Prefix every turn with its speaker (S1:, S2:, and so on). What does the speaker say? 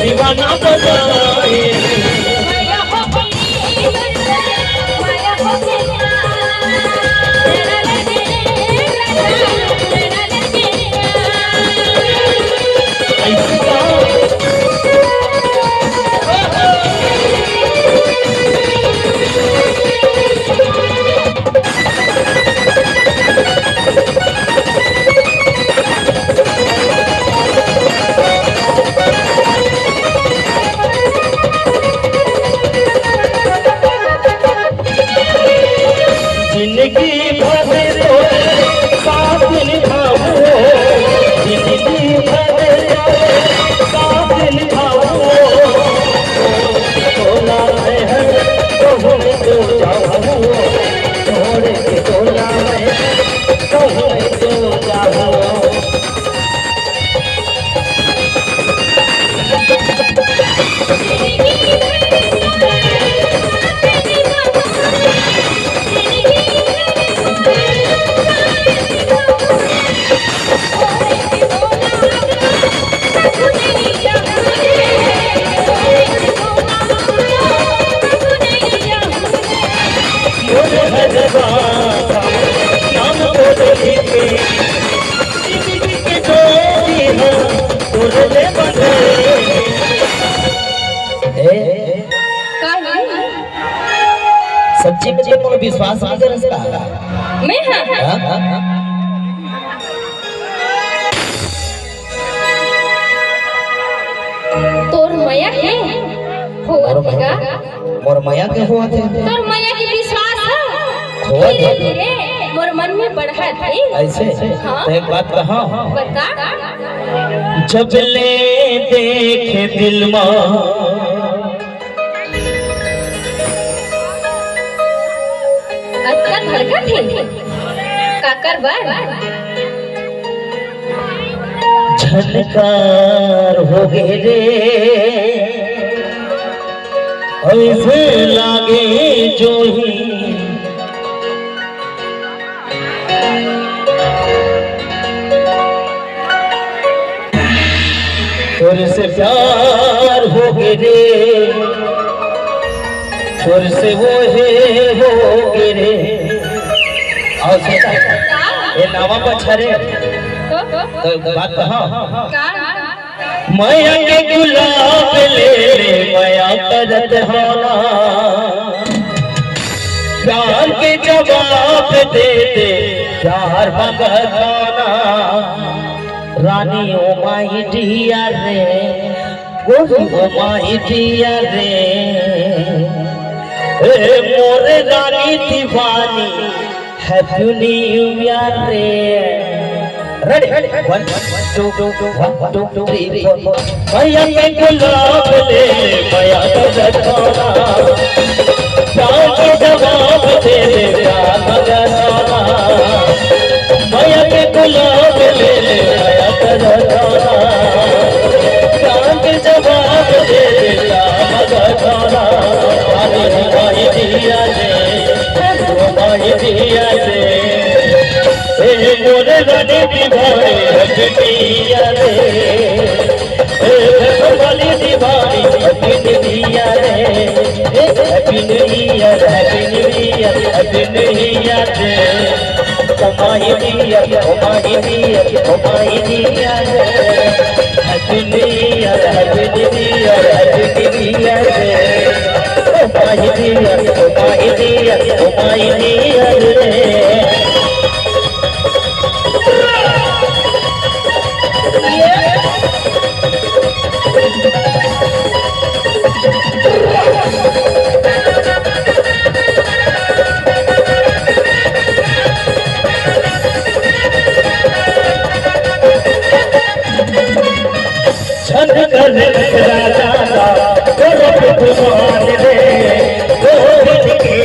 S1: दीवाना बनाए। सच्ची में जे मोर विश्वास नहीं कर सकता
S2: मैं हां तोर माया है
S1: मोर माया के हुआ थे
S2: तोर माया के विश्वास है
S1: हुआ थे
S2: धीरे मोर मन में बढ़ा थे
S1: ऐसे
S2: हाँ?
S1: तो एक बात कहा
S2: बता
S1: जब ले देखे दिल मां
S2: अच्छा धड़का थे काकर बार
S1: झनकार हो गए रे ऐसे लागे जो ही तोरे से प्यार हो गए रे तोरे से वो है हो गए रे और ये नावा पछरे तो बात कहा माया के गुलाब ले ले माया करत होना प्यार के जवाब दे दे प्यार भगवाना रानी ओ माही डिया रे ओ माही डिया रे ए मोरे रानी दीवानी हैप्पी न्यू ईयर रे रेडी 1 2 3 4 माया के गुलाब ले माया करत होना प्यार के जवाब दे दे प्यार भगवाना माया के गुलाब ले माया करत होना प्यार के जवाब दे दे प्यार भगवाना माही दिया रे माही दिया रे मोरे रानी दीवानी हटिया रे वाली दीवानी हटिया रे हैप्पी न्यू ईयर रे ओ माही दिया रे हैप्पी न्यू ईयर रे ओ माही दिया रे झनकर राजा